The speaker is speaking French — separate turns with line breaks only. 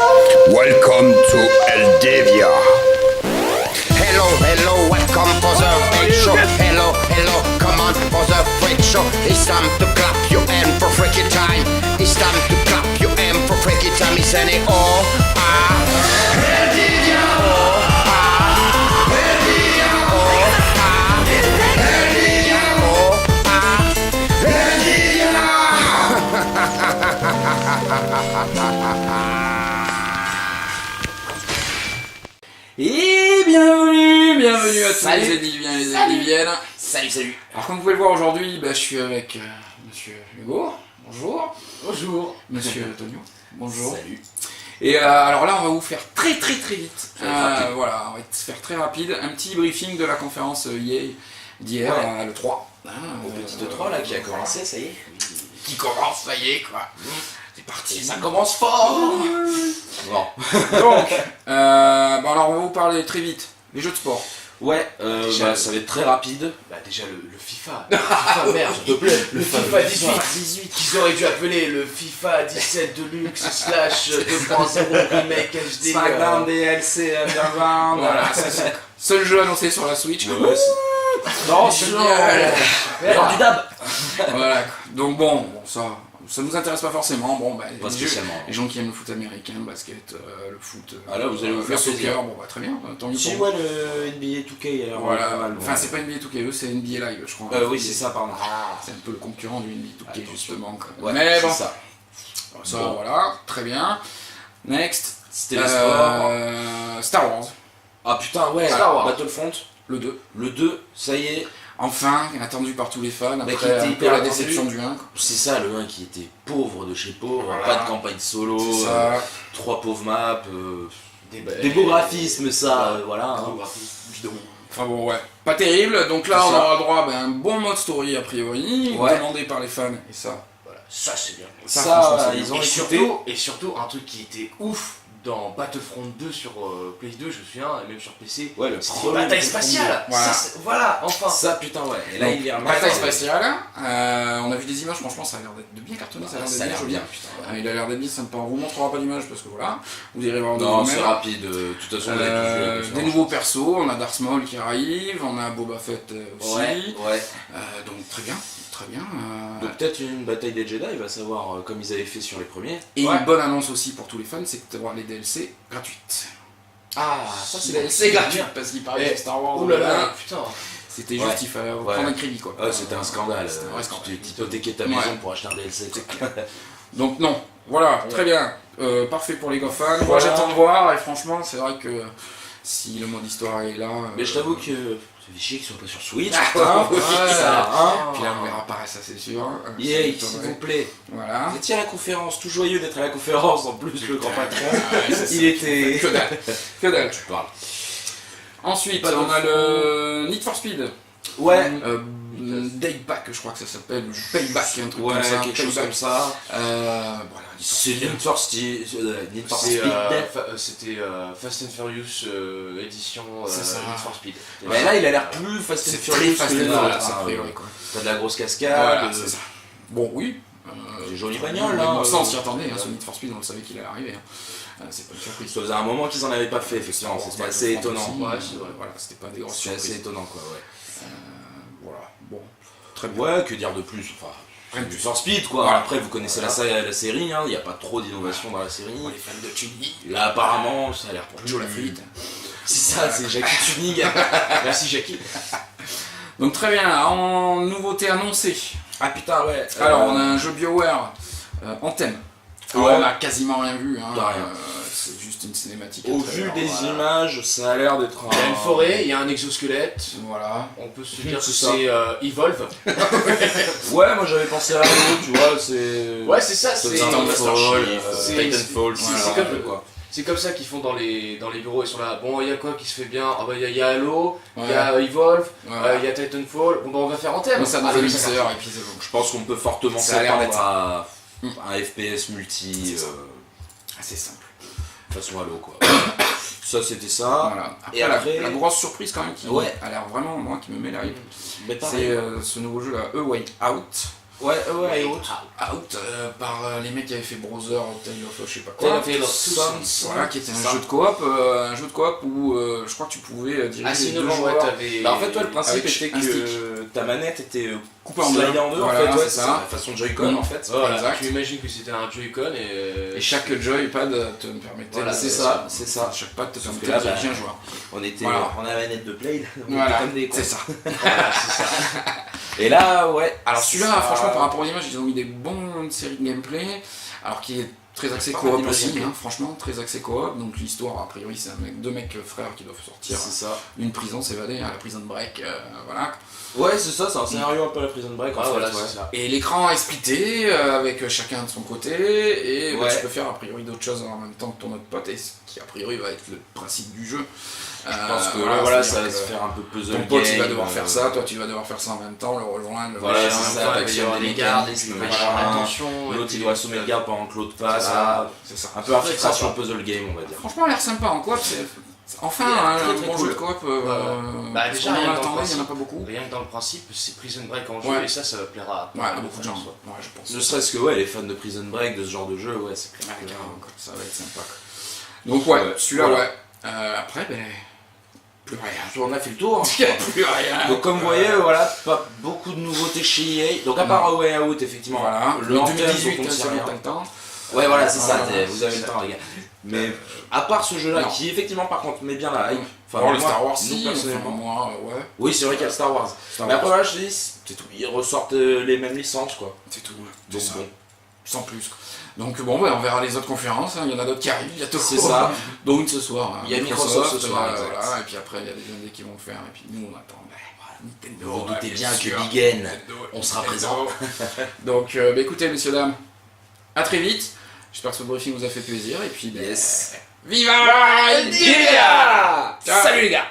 Welcome to Eldavia. Hello, hello, welcome for the freak show. Hello, hello, come on for the freak show. It's time to clap your hand for freaky time. It's time to clap your hand for freaky time. It's any oh ah. Eldavia, oh ah. Eldavia, oh ah. Eldavia, oh ah.
Et bienvenue à tous
Salut.
les Ediviens et les Ediviennes.
Salut.
Alors comme vous pouvez le voir aujourd'hui, je suis avec Monsieur Hugo, bonjour.
Bonjour.
Monsieur Antonio, bonjour.
Salut.
Et alors là on va vous faire très vite,
Très rapide.
voilà, on va se faire très rapide, un petit briefing de la conférence EA d'hier,
Ouais.
le 3.
Au petit E3 là qui a commencé, ça y est.
Qui commence, ça y est quoi. C'est parti.
Et ça commence fort. Bon.
Donc, bon alors on va vous parler très vite, les jeux de sport.
Ouais,
Déjà,
ça va être très rapide.
Bah déjà le FIFA. Le FIFA merde,
S'il te plaît.
le FIFA 18 qu'ils auraient dû appeler le FIFA 17 Deluxe slash 2.0 remake HD.
Smackdown, DLC, Underground, voilà, c'est le seul jeu annoncé sur la Switch.
Ouais,
Non, c'est génial.
Genre du dab.
Voilà, quoi. Donc bon, ça nous intéresse pas forcément. Bon, bah,
Pas spécialement.
les gens qui aiment le foot américain, le basket, le foot,
Ah là, vous allez vous
le
faire
soccer,
plaisir.
bon bah très bien, tant mieux
Si,
pour
ouais,
vous.
le NBA 2K a l'air
Voilà,
pas mal.
enfin c'est pas NBA 2K, c'est NBA Live je crois.
Oui, c'est ça, pardon.
C'est un peu le concurrent du NBA 2K
Attention.
justement. Quoi.
Ouais,
Mais
c'est
bon,
ça.
ça
Bon.
voilà, très bien. Next,
C'était le sport.
Star Wars,
Ah putain, ouais.
Star Wars.
Battlefront.
le 2.
Le 2, ça y est.
Enfin, attendu par tous les fans,
Bah, qui
après
était
un peu
hyper
la
attendu.
déception du 1. Quoi.
C'est ça, le 1 qui était pauvre de chez pauvre,
Voilà.
pas de campagne solo,
C'est ça.
3 pauvres maps,
Des
des beaux graphismes, ça, voilà. hein.
Enfin bon, ouais, pas terrible. Donc là,
C'est
on
ça.
aura droit à un bon mode story a priori,
Ouais.
demandé par les fans. Et ça,
Voilà, ça c'est bien.
Ça,
Ça,
franchement, c'est
ils ont
Et
écouté.
surtout un truc qui était ouf dans Battlefront 2 sur Play 2, je me souviens, et même sur PC.
Ouais, le
C'était
premier
une bataille
Battlefront
spatiale.
Voilà.
Voilà, enfin.
Ça, putain, ouais. Et là,
donc,
il est
bataille spatiale. On a vu des images, franchement, ça a l'air de bien cartonné, ça a l'air
Ça a
d'être
l'air
joli.
bien, putain.
Ah, il a l'air d'être bien sympa. On vous montrera pas d'image parce que voilà, vous irez voir de
Non,
vous-même.
c'est rapide. De toute façon, vous avez tous vu la
Des
conférence.
nouveaux persos, on a Darth Maul qui arrive, on a Boba Fett aussi.
Ouais.
Donc très bien, très bien.
Donc peut-être une bataille des Jedi, il va savoir comme ils avaient fait sur les premiers.
Et
Ouais.
une bonne annonce aussi pour tous les fans, c'est que tu auras les DLC gratuites.
Ah, ça c'est
DLC gratuit parce qu'il paraît
Eh,
que Star Wars.
Ouh là là, putain.
C'était
Ouais.
juste, il fallait
Ouais.
prendre un crédit quoi.
Ah, c'était un scandale.
C'était un vrai scandale.
Tu hypothéquais ta
Ouais.
maison pour acheter un DLC. quoi.
Donc non, voilà, très bien. Parfait pour les gars fans. Moi
Voilà.
j'attends de voir et franchement c'est vrai que si le mode histoire est là.
Mais je t'avoue que ça fait chier qu'ils soient pas sur Switch.
Ah,
putain.
oui,
Ça, hein.
Puis là on verra pareil, ça c'est sûr.
Yeah,
Ça
s'il
m'étonnerait.
vous plaît.
Voilà.
Vous étiez à la conférence, tout joyeux d'être à la conférence en plus, le grand patron.
Ouais, c'est
Il était.
Que dalle. Que dalle.
Tu parles.
Ensuite,
Pas
on a
de
le Need for Speed.
Ouais.
Dayback, je crois que ça s'appelle. Payback, un truc
Ouais,
comme ça.
quelque chose
Payback.
comme ça.
Voilà,
C'est Need for Speed. Need for
C'est,
Speed.
C'était Fast and Furious édition
C'est ça.
Need for Speed.
Mais là, il a l'air plus Fast and
C'est très
Furious
fast
que
and
les
furious,
autres.
a
hein.
priori, quoi.
T'as de la grosse
Voilà,
cascade.
c'est ça. Bon, oui.
Des jolies bagnoles, là.
Bon, ça, on s'y attendait, hein, ce Need for Speed, on le savait qu'il allait arriver. Hein. C'est pas une surprise.
Ça faisait un moment qu'ils en avaient pas fait, effectivement. C'était assez étonnant.
Ouais, c'est vrai. Voilà, c'était pas des grosses
C'est assez
surprises.
étonnant, quoi, ouais.
Voilà, bon. Très bien.
Ouais, que dire de plus. Enfin,
Rien de
du
plus.
For Speed, quoi.
Voilà.
Après, vous connaissez la série, hein. Il n'y a pas trop d'innovation dans la série.
Pour les fans de Tuning,
Là, apparemment, ça a l'air pour
Joe Lafite.
C'est ça, c'est Jackie Tuning.
Merci Jackie.
Donc très bien, en nouveauté annoncée.
Ah putain, ouais.
Alors on a un jeu BioWare Anthem. Alors,
Ouais.
on a quasiment rien vu, hein.
De rien.
C'est juste une cinématique.
Au
à
vu
travers,
des
voilà.
images, ça a l'air d'être un.
Il y a une forêt, il y a un exosquelette.
Voilà.
On peut se dire que
C'est ça.
c'est Evolve.
Ouais, moi j'avais pensé à la tu vois, c'est.
Ouais, c'est ça, c'est
Titanfall,
Master Chief,
c'est-
Titanfall,
c'est-
c'est
c'est
ça,
comme-
quoi.
C'est comme ça qu'ils font dans les bureaux, ils sont là. Bon, il y a quoi qui se fait bien? Ah bah il y a Halo, il y
Ouais.
a Evolve,
Voilà.
il y a Titanfall. Bon bah on va faire Anthem.
Donc, ça nous
Ah,
a
mais
mis
ça
heures
va.
et puis c'est bon.
Je pense qu'on peut fortement
Ça a l'air
s'attendre
d'être
à un FPS multi
C'est ça. Assez simple.
façon Halo, quoi. Ça, c'était ça.
Voilà. Après,
Et après-
la grosse surprise quand même qui
Ouais.
a l'air vraiment, moi, qui me met la hype,
Mais
c'est
pareil.
ce nouveau jeu là, A Way Out.
Ouais, et autres.
Out par les mecs qui avaient fait Brother, Tale of je sais pas quoi.
Tale of Two Sons.
Voilà, qui était un jeu de coop où je crois que tu pouvais diriger deux joueurs.
Bah en fait, toi, le principe
avec
était
un stick.
que ta manette était
Coupée en deux.
slidée en deux,
Voilà,
en fait, ouais,
c'est
c'est
ça.
la façon Joy-Con, en fait.
Voilà,
Exact.
tu imagines que c'était un Joy-Con
Et chaque joypad te permettait
Voilà,
c'est ça, c'est ça.
Chaque pad te
Sauf
permettait
que là,
de diriger un joueur.
On était
Voilà.
on a la manette de Play, là, on était
Voilà,
comme des cons.
c'est ça.
Voilà, c'est ça.
Et là, ouais.
Alors
c'est
celui-là,
ça.
franchement, par rapport aux images, ils ont mis des bonnes séries de gameplay, alors qui est très axé
Pas
coop
mal
aussi,
d'images.
franchement, très axé coop. Donc l'histoire, a priori, c'est deux mecs frères qui doivent sortir
C'est ça.
d'une prison, s'évader à la prison break, voilà.
Ouais, c'est ça, c'est un scénario un peu à la Prison Break, en
Ah,
fait.
voilà,
ouais.
c'est ça.
Et l'écran est splitté, avec chacun de son côté, et
Ouais.
tu peux faire a priori d'autres choses en même temps que ton autre pote, et ce qui a priori va être le principe du jeu.
Je pense que là, voilà, ça va
c'est-à-dire
se
que
faire un peu puzzle
ton pote il va
game,
devoir faire ça, toi tu vas devoir faire ça en même temps, le rejoindre,
Voilà,
machin,
c'est ça,
faire
il va y
l'action
avoir
des
des
mécaniques,
gardes,
il
le
va y
machin.
avoir attention.
L'autre, il doit assommer le garde pendant que l'autre passe.
Voilà, c'est ça.
Un peu infiltration puzzle game, on va dire.
Franchement, elle a l'air sympa en coop, c'est enfin
Très,
un
très
bon
cool.
jeu de coop.
Bah,
parce
déjà,
qu'on
rien
en
que dans le
attendait, il n'y en a
principe.
pas beaucoup.
Rien que dans le principe, c'est Prison Break en jeu,
Ouais.
et ça plaira
Ouais, à beaucoup de gens.
Soit.
Ouais, je pense.
Ne serait-ce que, ouais, les fans de Prison Break, de ce genre de jeu, ouais, c'est clair
Ouais,
que...
carrément, quoi. Ça va être sympa. Donc ouais,
Ouais,
celui-là,
voilà.
ouais. Après, ben, plus rien.
On a fait le tour.
Il n'y a plus rien.
Donc comme vous voyez, voilà, pas beaucoup de nouveautés chez EA. Donc à part A Way Out, effectivement,
Voilà,
le Anthem,
2018,
dont on sait
si
rien.
t'as le temps.
Ouais, voilà, c'est
Voilà,
ça, vous avez le temps, les gars. Mais à part ce jeu-là,
non.
qui effectivement, par contre, met bien la hype.
Enfin, le
moi,
Star Wars,
nous,
si,
personnellement.
enfin, moi, ouais.
Oui, c'est vrai qu'il y a Star Wars.
Star
Mais
Wars,
après, voilà, je te dis, c'est tout. Ils ressortent les mêmes licences, quoi.
c'est tout. C'est
Donc
ça.
bon.
Sans plus. Quoi. Donc bon, ben, on verra les autres conférences, hein. Il y en a d'autres qui arrivent bientôt.
C'est ça.
Dont une ce soir. Hein.
Il y a Microsoft ce soir, exact.
voilà, et puis après, il y a des indés qui vont le faire, et puis nous, on attend. Ben, voilà, Nintendo,
Vous vous
ouais,
doutez bien
sûr.
que Big N,
Nintendo,
on sera
Nintendo.
présent.
Donc, ben, écoutez, messieurs, dames, à très vite. J'espère que ce briefing vous a fait plaisir, et puis, ben,
Yes.
Viva la Nintendo! Ciao.
Salut les gars!